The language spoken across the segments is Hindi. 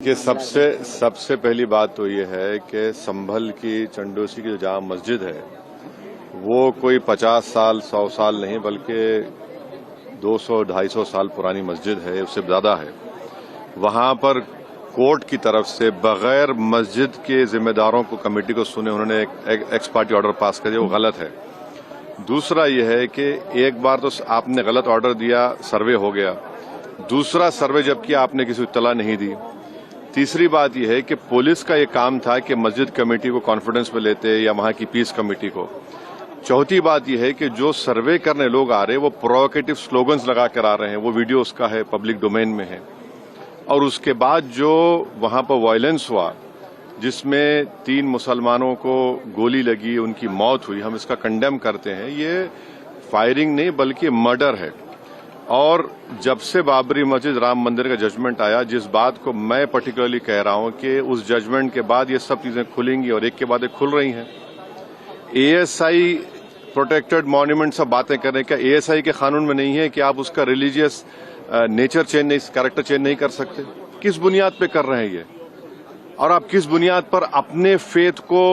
कि सबसे पहली बात तो ये है कि संभल की चंडोसी की जो जामा मस्जिद है वो कोई 50 साल 100 साल नहीं बल्कि 200-250 साल पुरानी मस्जिद है, उससे ज्यादा है। वहां पर कोर्ट की तरफ से बगैर मस्जिद के जिम्मेदारों को कमेटी को सुने उन्होंने एक एक्स पार्टी ऑर्डर पास कर दिया, वो गलत है। दूसरा यह है कि एक बार तो आपने गलत ऑर्डर दिया, सर्वे हो गया। दूसरा सर्वे जब किया आपने किसी को इत्तला नहीं दी। तीसरी बात यह है कि पुलिस का ये काम था कि मस्जिद कमेटी को कॉन्फिडेंस में लेते या वहां की पीस कमेटी को। चौथी बात यह है कि जो सर्वे करने लोग आ रहे हैं वो प्रोवोकेटिव स्लोगन्स लगा कर आ रहे हैं, वो वीडियो उसका है, पब्लिक डोमेन में है। और उसके बाद जो वहां पर वायलेंस हुआ जिसमें 3 मुसलमानों को गोली लगी, उनकी मौत हुई, हम इसका कंडेम करते हैं। ये फायरिंग नहीं बल्कि मर्डर है। और जब से बाबरी मस्जिद राम मंदिर का जजमेंट आया, जिस बात को मैं पर्टिकुलरली कह रहा हूं कि उस जजमेंट के बाद ये सब चीजें खुलेंगी और एक के बाद एक खुल रही हैं। एएसआई प्रोटेक्टेड मॉन्यूमेंट सब बातें कर रहे हैं, क्या एएसआई के कानून में नहीं है कि आप उसका रिलीजियस नेचर चेंज नहीं, कैरेक्टर चेंज नहीं कर सकते? किस बुनियाद पे कर रहे हैं ये? और आप किस बुनियाद पर अपने फेथ को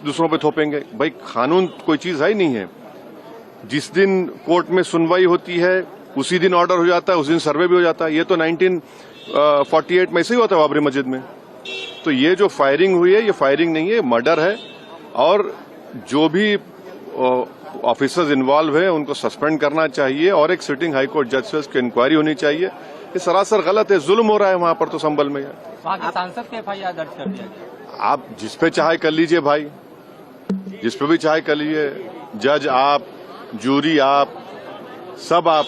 दूसरों पे थोपेंगे? भाई कानून कोई चीज है ही नहीं है। जिस दिन कोर्ट में सुनवाई होती है उसी दिन ऑर्डर हो जाता है, उस दिन सर्वे भी हो जाता है। ये तो 1948 में ऐसे ही हुआ था बाबरी मस्जिद में। तो ये जो फायरिंग हुई है ये फायरिंग नहीं है, मर्डर है। और जो भी ऑफिसर्स इन्वॉल्व है उनको सस्पेंड करना चाहिए और एक सिटिंग हाईकोर्ट जज से उसकी इंक्वायरी होनी चाहिए। ये सरासर गलत है, जुल्म हो रहा है वहां पर। तो संभल में वहां के सांसद के एफआईआर दर्ज कर दिया गया। आप जिस पे चाहे कर लीजिए भाई, जिस पे भी चाहे कर लीजिए, जज आप, जूरी आप, सब आप,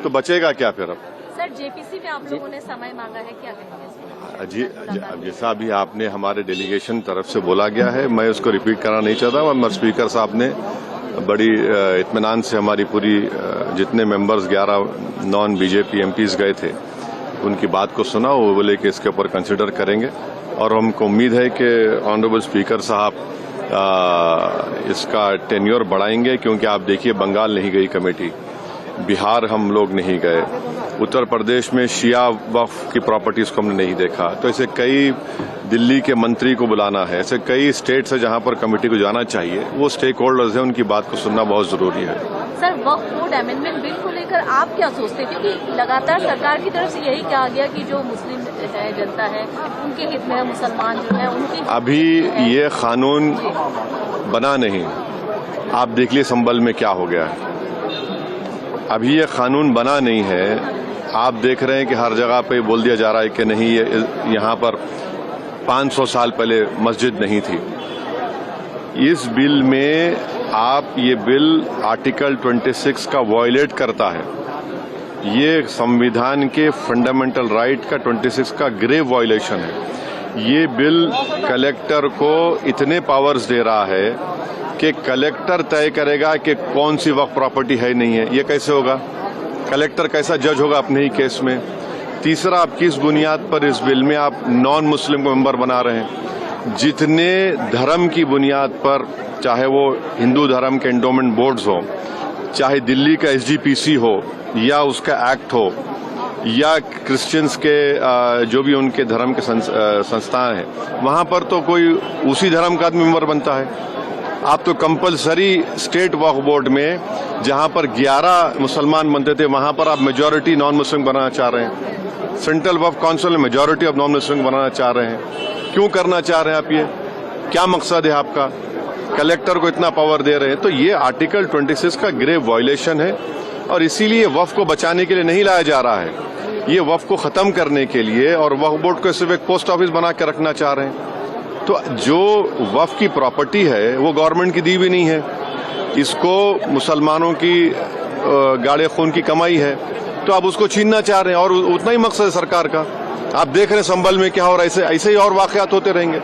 तो बचेगा क्या फिर? अब सर जेपीसी में आप लोगों ने समय मांगा है, क्या कहेंगे? जी, जैसा अभी आपने हमारे डेलीगेशन तरफ से बोला गया है, मैं उसको रिपीट करना नहीं चाहता। मगर स्पीकर साहब ने बड़ी इत्मीनान से हमारी पूरी जितने मेंबर्स 11 नॉन बीजेपी एमपीज गए थे उनकी बात को सुना। वो बोले कि इसके ऊपर कंसिडर करेंगे और हमको उम्मीद है कि ऑनरेबल स्पीकर साहब इसका टेन्योर बढ़ाएंगे। क्योंकि आप देखिए बंगाल नहीं गई कमेटी, बिहार हम लोग नहीं गए, उत्तर प्रदेश में शिया वक्फ की प्रॉपर्टीज को हमने नहीं देखा। तो ऐसे कई, दिल्ली के मंत्री को बुलाना है, ऐसे कई स्टेट्स है जहां पर कमेटी को जाना चाहिए। वो स्टेक होल्डर्स हैं, उनकी बात को सुनना बहुत जरूरी है। सर वक्फ बोर्ड अमेंडमेंट बिल को लेकर आप क्या सोचते हैं? क्योंकि लगातार सरकार की तरफ से यही कहा गया कि जो मुस्लिम है, जनता है, उनके हित में मुसलमान जो है उनकी। अभी ये कानून बना नहीं, आप देख लिए संभल में क्या हो गया है। अभी ये कानून बना नहीं है, आप देख रहे हैं कि हर जगह पे बोल दिया जा रहा है कि नहीं, ये यहाँ पर 500 साल पहले मस्जिद नहीं थी। इस बिल में आप, ये बिल आर्टिकल 26 का वायलेट करता है। ये संविधान के फंडामेंटल राइट का 26 का ग्रेव वायलेशन है। ये बिल कलेक्टर को इतने पावर्स दे रहा है कि कलेक्टर तय करेगा कि कौन सी वक्फ प्रॉपर्टी है नहीं है। ये कैसे होगा? कलेक्टर कैसा जज होगा अपने ही केस में? तीसरा, आप किस बुनियाद पर इस बिल में आप नॉन मुस्लिम को मेंबर बना रहे हैं? जितने धर्म की बुनियाद पर, चाहे वो हिंदू धर्म के एंडोमेंट बोर्ड्स हो, चाहे दिल्ली का एसजीपीसी हो या उसका एक्ट हो, या क्रिश्चियंस के जो भी उनके धर्म के संस्थान हैं, वहां पर तो कोई उसी धर्म का आदमी मेंबर बनता है। आप तो कंपलसरी स्टेट वक्फ बोर्ड में जहां पर 11 मुसलमान बनते थे वहां पर आप मेजॉरिटी नॉन मुस्लिम बनाना चाह रहे हैं। सेंट्रल वक्फ काउंसिल में मेजॉरिटी ऑफ नॉन मुस्लिम बनाना चाह रहे हैं। क्यों करना चाह रहे हैं आप? ये क्या मकसद है आपका? कलेक्टर को इतना पावर दे रहे हैं। तो ये आर्टिकल 26 का ग्रेव वायलेशन है और इसीलिए वक्फ को बचाने के लिए नहीं लाया जा रहा है, ये वक्फ को खत्म करने के लिए, और वक्फ बोर्ड को सिर्फ एक पोस्ट ऑफिस बना के रखना चाह रहे हैं। तो जो वक्फ की प्रॉपर्टी है वो गवर्नमेंट की दी भी नहीं है, इसको मुसलमानों की गाड़े खून की कमाई है, तो आप उसको छीनना चाह रहे हैं। और उतना ही मकसद है सरकार का। आप देख रहे हैं संभल में क्या हो रहा है, ऐसे ही और वाकयात होते रहेंगे।